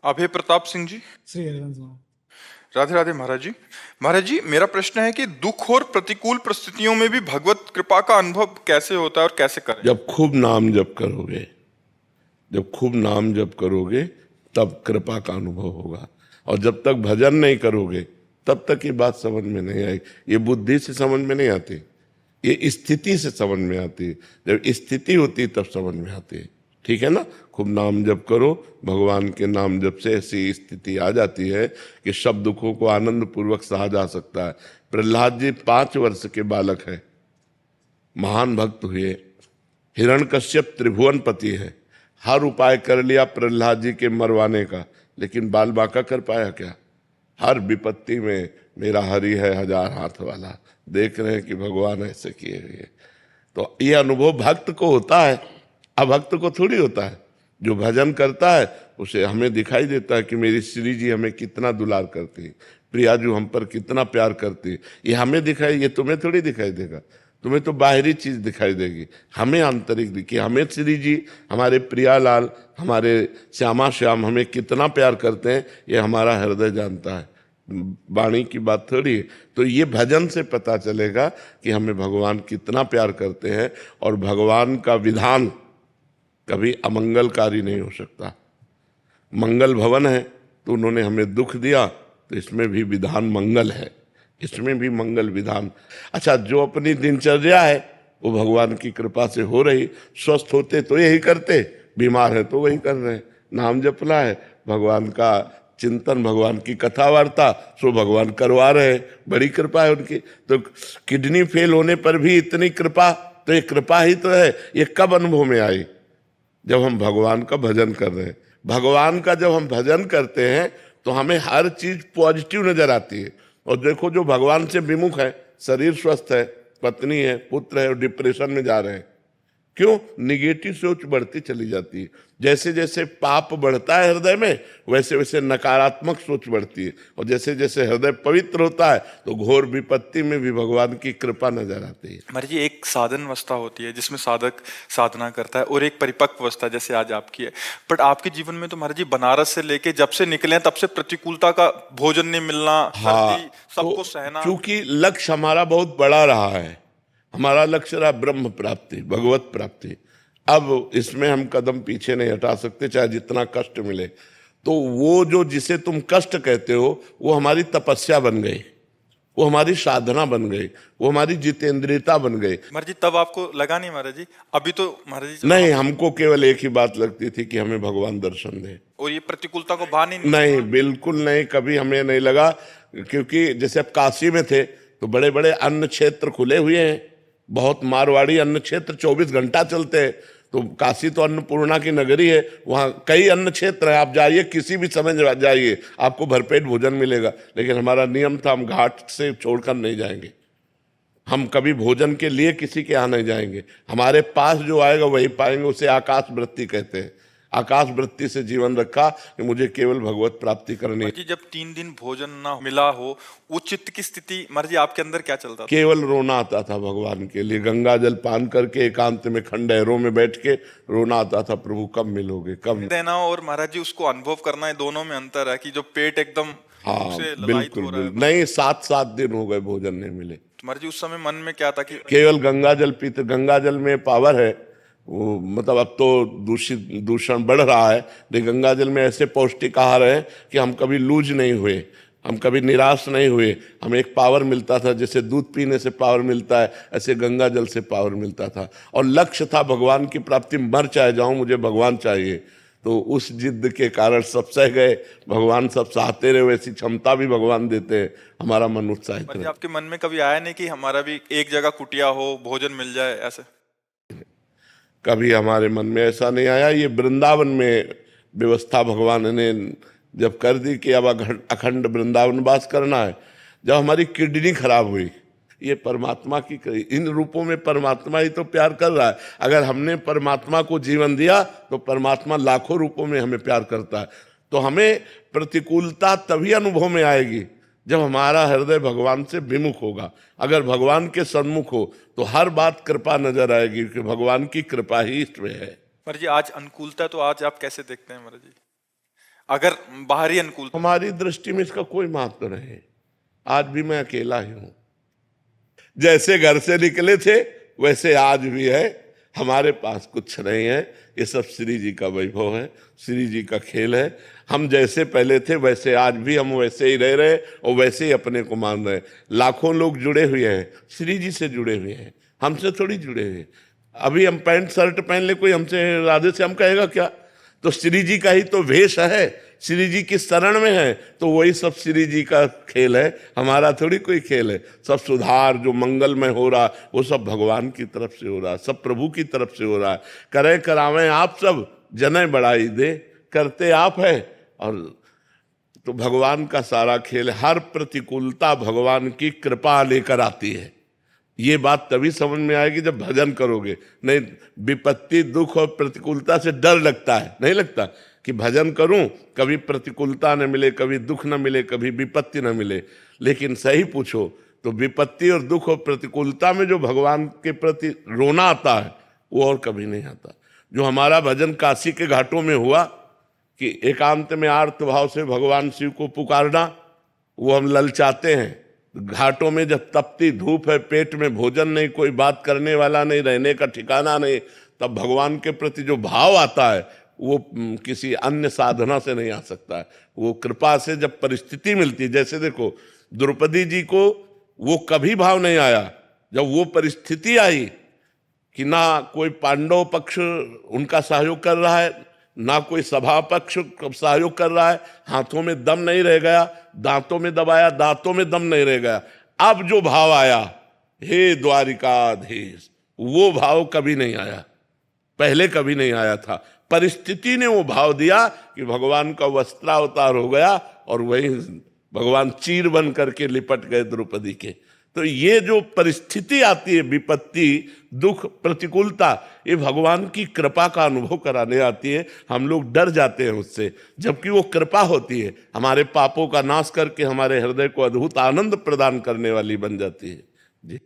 अभय प्रताप सिंह जी। श्री हरिवंश महाराज। राधे राधे महाराज जी। महाराज जी, मेरा प्रश्न है कि दुख और प्रतिकूल परिस्थितियों में भी भगवत कृपा का अनुभव कैसे होता है और कैसे करें? जब खूब नाम जप करोगे, जब खूब नाम जप करोगे तब कृपा का अनुभव होगा। और जब तक भजन नहीं करोगे तब तक ये बात समझ में नहीं आएगी। ये बुद्धि से समझ में नहीं आती, ये स्थिति से समझ में आती है। जब स्थिति होती है तब समझ में आती है। ठीक है ना? खूब नाम जप करो, भगवान के नाम जप से ऐसी स्थिति आ जाती है कि सब दुखों को आनंद पूर्वक सहा जा सकता है। प्रहलाद जी 5 वर्ष के बालक है, महान भक्त हुए। हिरण्यकश्यप त्रिभुवनपति है, हर उपाय कर लिया प्रहलाद जी के मरवाने का, लेकिन बाल बांका कर पाया क्या? हर विपत्ति में मेरा हरि है 1000 हाथ वाला। देख रहे हैं कि भगवान ऐसे किए हुए। तो ये अनुभव भक्त को होता है, अभक्त को थोड़ी होता है। जो भजन करता है उसे हमें दिखाई देता है कि मेरी श्री जी हमें कितना दुलार करती है, प्रिया जी हम पर कितना प्यार करती है। ये हमें दिखाई, ये तुम्हें थोड़ी दिखाई देगा। तुम्हें तो बाहरी चीज दिखाई देगी, हमें आंतरिक दिखी। हमें श्री जी, हमारे प्रियालाल, हमारे श्यामा श्याम हमें कितना प्यार करते हैं ये हमारा हृदय जानता है, वाणी की बात थोड़ी है। तो ये भजन से पता चलेगा कि हमें भगवान कितना प्यार करते हैं। और भगवान का विधान कभी अमंगलकारी नहीं हो सकता। मंगल भवन है तो उन्होंने हमें दुख दिया, तो इसमें भी विधान मंगल है, इसमें भी मंगल विधान। अच्छा, जो अपनी दिनचर्या है वो भगवान की कृपा से हो रही। स्वस्थ होते तो यही करते, बीमार है तो वही कर रहे हैं। नाम जपना है, भगवान का चिंतन, भगवान की कथा वार्ता, सो भगवान करवा रहे हैं। बड़ी कृपा है उनकी। तो किडनी फेल होने पर भी इतनी कृपा, तो ये कृपा ही तो है। ये कब अनुभव में आई? जब हम भगवान का भजन कर रहे हैं। भगवान का जब हम भजन करते हैं तो हमें हर चीज पॉजिटिव नजर आती है। और देखो, जो भगवान से विमुख है, शरीर स्वस्थ है, पत्नी है, पुत्र है, और डिप्रेशन में जा रहे हैं, क्यों? निगेटिव सोच बढ़ती चली जाती है। जैसे जैसे पाप बढ़ता है हृदय में, वैसे वैसे नकारात्मक सोच बढ़ती है। और जैसे जैसे हृदय पवित्र होता है तो घोर विपत्ति में भी भगवान की कृपा नजर आती है। महाराज जी, एक साधन अवस्था होती है जिसमें साधक साधना करता है, और एक परिपक्व अवस्था जैसे आज आपकी है। बट आपके जीवन में तो महाराज जी बनारस से लेके जब से निकले हैं तब से प्रतिकूलता का, भोजन नहीं मिलना, सर्दी, सबको तो सहना। चूंकि लक्ष्य हमारा बहुत बड़ा रहा है, हमारा लक्ष्य रहा ब्रह्म प्राप्ति, भगवत प्राप्ति। अब इसमें हम कदम पीछे नहीं हटा सकते, चाहे जितना कष्ट मिले। तो वो जो जिसे तुम कष्ट कहते हो वो हमारी तपस्या बन गई, वो हमारी साधना बन गई, वो हमारी जितेंद्रियता बन गई। महाराज जी, तब आपको लगा नहीं महाराज जी? अभी तो महाराज जी नहीं, हमको केवल एक ही बात लगती थी कि हमें भगवान दर्शन दे। और ये प्रतिकूलता को भान ही नहीं, बिल्कुल नहीं, कभी हमें नहीं लगा। क्योंकि जैसे अब काशी में थे तो बड़े बड़े अन्न क्षेत्र खुले हुए हैं, बहुत मारवाड़ी अन्न क्षेत्र 24 घंटा चलते हैं। तो काशी तो अन्नपूर्णा की नगरी है, वहाँ कई अन्न क्षेत्र है। आप जाइए, किसी भी समय जाइए, आपको भरपेट भोजन मिलेगा। लेकिन हमारा नियम था, हम घाट से छोड़कर नहीं जाएंगे, हम कभी भोजन के लिए किसी के यहाँ नहीं जाएंगे। हमारे पास जो आएगा वही पाएंगे। उसे आकाश वृत्ति कहते हैं। आकाश वृत्ति से जीवन रखा कि मुझे केवल भगवत प्राप्ति करनी है। जी, जब 3 दिन भोजन ना मिला हो, वो चित्त की स्थिति महाराज जी आपके अंदर क्या चलता था? केवल रोना आता था भगवान के लिए। गंगा जल पान करके एकांत में खंडहरों में बैठ के रोना आता था, प्रभु कब मिलोगे, कब देना। और महाराज जी उसको अनुभव करना है, दोनों में अंतर है कि जो पेट एकदम से ललायित बिल्कुल हो रहा है। नहीं, 7-7 दिन हो गए भोजन नहीं मिले। महाराज जी उस समय मन में क्या था कि केवल गंगा जल पीते। गंगा जल में पावर है, वो मतलब अब तो दूषण बढ़ रहा है, लेकिन गंगा जल में ऐसे पौष्टिक आहार है कि हम कभी लूज नहीं हुए, हम कभी निराश नहीं हुए। हमें एक पावर मिलता था, जैसे दूध पीने से पावर मिलता है, ऐसे गंगा जल से पावर मिलता था। और लक्ष्य था भगवान की प्राप्ति, मर चाहे जाऊं मुझे भगवान चाहिए। तो उस जिद्द के कारण सब सह गए। भगवान सब सहते रहे, वैसी क्षमता भी भगवान देते हैं, हमारा मन उत्साहित रहे। आपके मन में कभी आया नहीं कि हमारा भी एक जगह कुटिया हो, भोजन मिल जाए ऐसे? कभी हमारे मन में ऐसा नहीं आया। ये वृंदावन में व्यवस्था भगवान ने जब कर दी कि अब अखंड वृंदावन वास करना है। जब हमारी किडनी खराब हुई, ये परमात्मा की, इन रूपों में परमात्मा ही तो प्यार कर रहा है। अगर हमने परमात्मा को जीवन दिया तो परमात्मा लाखों रूपों में हमें प्यार करता है। तो हमें प्रतिकूलता तभी अनुभव में आएगी जब हमारा हृदय भगवान से विमुख होगा। अगर भगवान के सन्मुख हो तो हर बात कृपा नजर आएगी, कि भगवान की कृपा ही इसमें है। पर जी आज अनुकूलता तो आज आप कैसे देखते हैं महाराज जी? अगर बाहरी अनुकूलता, हमारी दृष्टि में इसका कोई महत्व नहीं है। आज भी मैं अकेला ही हूं, जैसे घर से निकले थे वैसे आज भी है। हमारे पास कुछ नहीं है, ये सब श्री जी का वैभव है, श्री जी का खेल है। हम जैसे पहले थे वैसे आज भी हम वैसे ही रह रहे और वैसे ही अपने को मान रहे। लाखों लोग जुड़े हुए हैं, श्री जी से जुड़े हुए हैं, हमसे थोड़ी जुड़े हुए। अभी हम पैंट शर्ट पहन ले, कोई हमसे राधे श्याम कहेगा क्या? तो श्री जी का ही तो वेश है, श्री जी की शरण में है, तो वही सब श्री जी का खेल है, हमारा थोड़ी कोई खेल है। सब सुधार जो मंगलमय हो रहा वो सब भगवान की तरफ से हो रहा, सब प्रभु की तरफ से हो रहा है। करें करावें आप सब, जने बढ़ाई दे, करते आप है। और तो भगवान का सारा खेल, हर प्रतिकूलता भगवान की कृपा लेकर आती है। ये बात तभी समझ में आएगी जब भजन करोगे। नहीं, विपत्ति दुख और प्रतिकूलता से डर लगता है, नहीं लगता कि भजन करूं कभी प्रतिकूलता न मिले, कभी दुख न मिले, कभी विपत्ति न मिले। लेकिन सही पूछो तो विपत्ति और दुख और प्रतिकूलता में जो भगवान के प्रति रोना आता है वो और कभी नहीं आता। जो हमारा भजन काशी के घाटों में हुआ कि एकांत में आर्त भाव से भगवान शिव को पुकारना, वो हम ललचाते हैं। घाटों में जब तपती धूप है, पेट में भोजन नहीं, कोई बात करने वाला नहीं, रहने का ठिकाना नहीं, तब भगवान के प्रति जो भाव आता है वो किसी अन्य साधना से नहीं आ सकता है। वो कृपा से जब परिस्थिति मिलती, जैसे देखो द्रौपदी जी को वो कभी भाव नहीं आया, जब वो परिस्थिति आई कि ना कोई पांडव पक्ष उनका सहयोग कर रहा है, ना कोई सभा पक्ष सहयोग कर रहा है, हाथों में दम नहीं रह गया, दांतों में दबाया, दांतों में दम नहीं रह गया। अब जो भाव आया, हे द्वारिकाधीश, वो भाव कभी नहीं आया, पहले कभी नहीं आया था। परिस्थिति ने वो भाव दिया कि भगवान का वस्त्रावतार हो गया और वही भगवान चीर बन करके लिपट गए द्रौपदी के। तो ये जो परिस्थिति आती है, विपत्ति दुख प्रतिकूलता, ये भगवान की कृपा का अनुभव कराने आती है। हम लोग डर जाते हैं उससे, जबकि वो कृपा होती है, हमारे पापों का नाश करके हमारे हृदय को अद्भुत आनंद प्रदान करने वाली बन जाती है। जी।